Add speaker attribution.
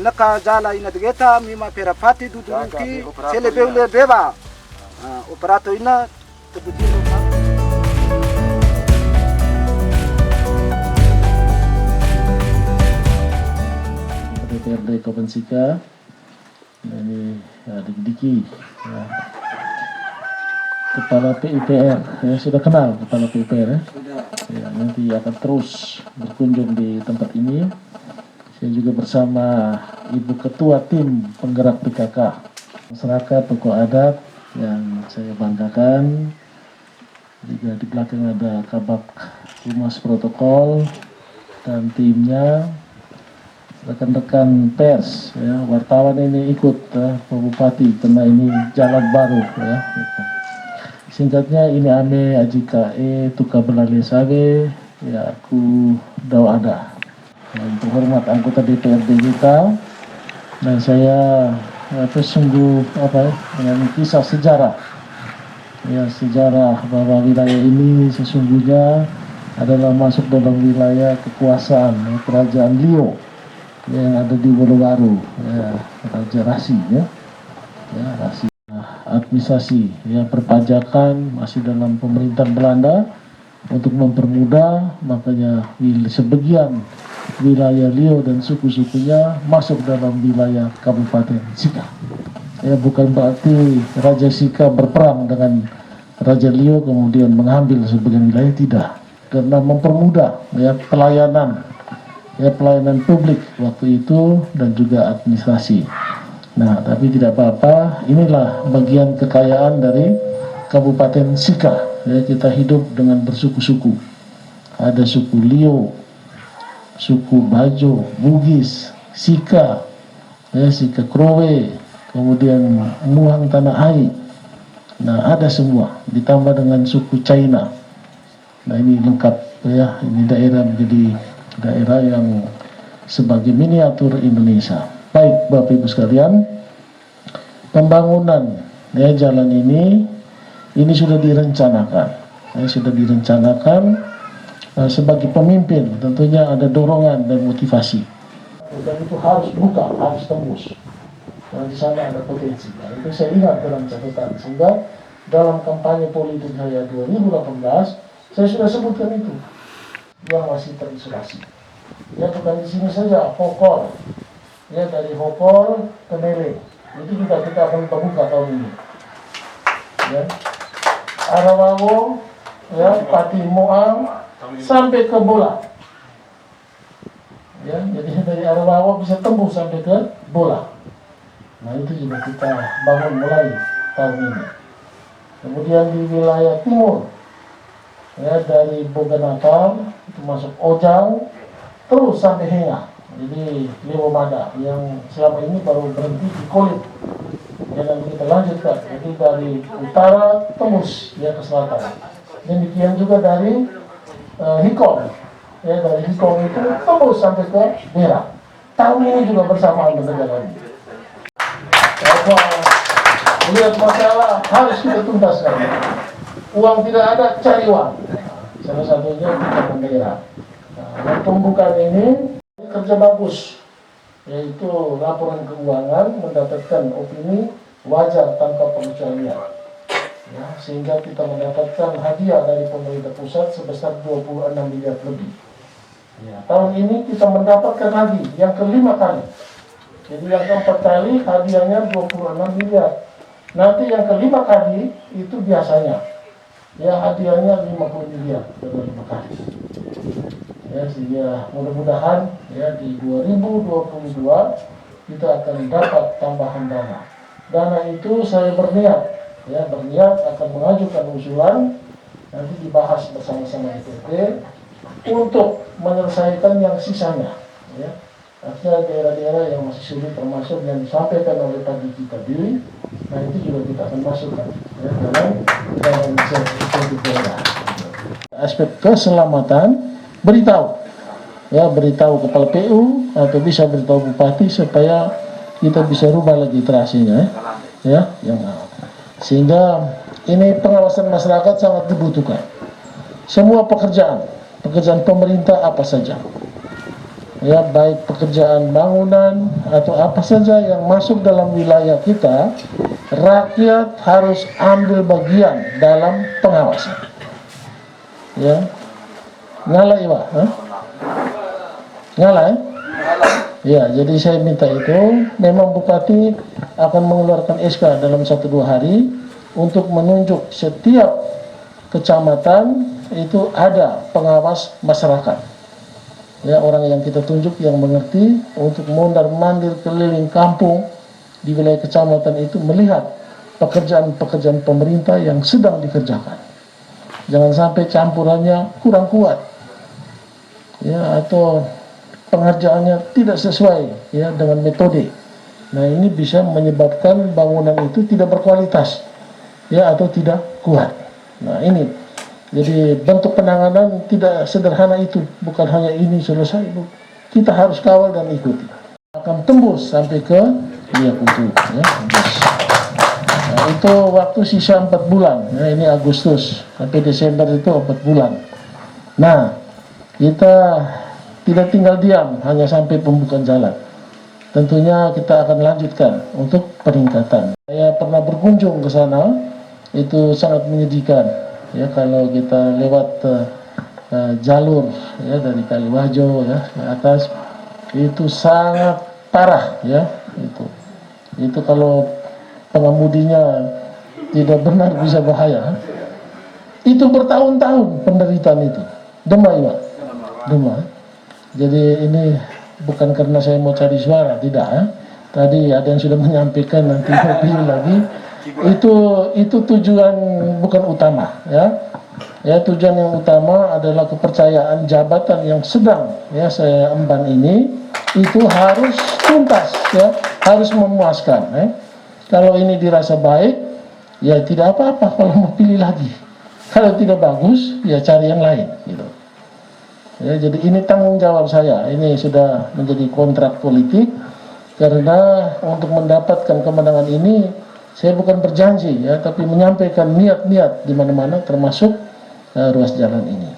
Speaker 1: naka jala ina degeta mima perapati duduki selebeu beba operato ina tebudino
Speaker 2: DPRD Kabupaten Sika dari Adik Diki ya. Kepala PUPR ya, sudah kenal Kepala PUPR ya? Ya, nanti akan terus berkunjung di tempat ini. Saya juga bersama Ibu Ketua Tim Penggerak PKK, masyarakat, tokoh adat yang saya banggakan. Juga di belakang ada Kabak Humas Protokol dan timnya, rekan-rekan pers, ya, wartawan ini ikut Pak Bupati karena ini jalan baru ya. Gitu. Singkatnya ini ame ajikae tuka belale sabe ya aku dau ada. Untuk hormat anggota DPRD kita dan saya sungguh dengan kisah sejarah ya, sejarah bahwa wilayah ini sesungguhnya adalah masuk dalam wilayah kekuasaan ya, Kerajaan Liu yang ada di Wolowaru ya, Raja Rasi ya, Rasi. Administrasi ya, perpajakan masih dalam pemerintahan Belanda untuk mempermudah, makanya sebagian wilayah Liu dan suku-sukunya masuk dalam wilayah Kabupaten Sika ya, bukan berarti Raja Sika berperang dengan Raja Liu kemudian mengambil sebagian wilayah, tidak, karena mempermudah ya pelayanan publik waktu itu dan juga administrasi. Nah, tapi tidak apa-apa, inilah bagian kekayaan dari Kabupaten Sika ya, kita hidup dengan bersuku-suku. Ada suku Liu, suku Bajo, Bugis, Sika ya, Sika Krowe, kemudian Muang Tanah Hai. Nah, ada semua, ditambah dengan suku China. Nah, ini lengkap ya, ini daerah menjadi daerah yang sebagai miniatur Indonesia. Baik Bapak Ibu sekalian, pembangunan ya jalan ini sudah direncanakan. Sebagai pemimpin tentunya ada dorongan dan motivasi. Dan itu harus buka, harus tembus. Dan di sana ada potensi. Nah, itu saya ingat dalam catatan. Sehingga dalam kampanye politik saya 2018, saya sudah sebutkan itu. Yang masih terisolasi. Ya, bukan di sini saja, Hokor. Ya, dari Hokor ke Mele. Itu juga kita akan buka tahun ini. Ya. Arawawo, ya, Pati Moang, sampai ke Bola. Ya, jadi dari Arawawo bisa tembus sampai ke Bola. Nah, itu juga kita bangun mulai tahun ini. Kemudian di wilayah timur, ya, dari Boganakar itu masuk Ojang terus sampai Henga, jadi Lewomada yang selama ini baru berhenti di Kolit ya, nanti kita lanjutkan, jadi dari utara tembus ya ke selatan. Demikian juga dari Hikong ya, dari Hikong itu tembus sampai ke Merah. Tahun ini juga bersamaan berjalan. Lihat masalah harus kita tuntaskan. Uang tidak ada, cari uang. Salah satunya di daerah. Nah, pembukaan ini kerja bagus, yaitu laporan keuangan mendapatkan opini wajar tanpa pengecualian. Ya, sehingga kita mendapatkan hadiah dari pemerintah pusat sebesar 26 miliar lebih. Ya, tahun ini kita mendapatkan lagi yang kelima kali. Jadi yang keempat kali hadiahnya 26 miliar. Nanti yang kelima kali itu biasanya ya hadiahnya 50 miliar dalam 5 kali. Ya, sehingga mudah-mudahan ya di 2022 kita akan dapat tambahan dana. Dana itu saya berniat akan mengajukan usulan, nanti dibahas bersama-sama DPRD untuk menyelesaikan yang sisanya. Ya. Artinya daerah-daerah yang masih sulit termasuk yang disampaikan oleh Pak Diki tadi, nah itu juga kita akan masukkan ya, dalam daerah. Aspek keselamatan, beritahu kepala PU atau bisa beritahu bupati supaya kita bisa rubah lagi terasinya ya, sehingga ini pengawasan masyarakat sangat dibutuhkan. Semua pekerjaan pemerintah apa saja ya baik pekerjaan bangunan atau apa saja yang masuk dalam wilayah kita, rakyat harus ambil bagian dalam pengawasan. Ya, ngalah Iwa, ngalah ya? Ya, jadi saya minta itu, memang Bupati akan mengeluarkan SK dalam 1-2 hari untuk menunjuk setiap kecamatan itu ada pengawas masyarakat. Ya, orang yang kita tunjuk yang mengerti untuk mondar-mandir keliling kampung di wilayah kecamatan itu melihat pekerjaan-pekerjaan pemerintah yang sedang dikerjakan. Jangan sampai campurannya kurang kuat, ya, atau pengerjaannya tidak sesuai ya dengan metode. Nah, ini bisa menyebabkan bangunan itu tidak berkualitas ya atau tidak kuat. Nah, ini jadi bentuk penanganan tidak sederhana itu, bukan hanya ini selesai, kita harus kawal dan ikuti. Akan tembus sampai ke Yakutu ya. Nah, itu waktu sisa 4 bulan ya, ini Agustus sampai Desember itu 4 bulan. Nah, kita tidak tinggal diam hanya sampai pembukaan jalan. Tentunya kita akan lanjutkan untuk peningkatan. Saya pernah berkunjung ke sana, itu sangat menyedihkan. Ya, kalau kita lewat jalur ya dari Kaliwajo ya ke atas, itu sangat parah ya. Itu kalau pengemudinya tidak benar bisa bahaya. Itu bertahun-tahun penderitaan itu. Demam ya, demam. Jadi ini bukan karena saya mau cari suara, tidak ya. Tadi ada yang sudah menyampaikan, nanti mau pilih lagi. Itu tujuan bukan utama ya. Ya, tujuan yang utama adalah kepercayaan jabatan yang sedang ya saya emban ini itu harus tuntas ya, harus memuaskan ya. Kalau ini dirasa baik, ya tidak apa-apa kalau mau pilih lagi. Kalau tidak bagus, ya cari yang lain gitu. Ya, jadi ini tanggung jawab saya, ini sudah menjadi kontrak politik, karena untuk mendapatkan kemenangan ini saya bukan berjanji ya, tapi menyampaikan niat-niat di mana-mana termasuk ruas jalan ini.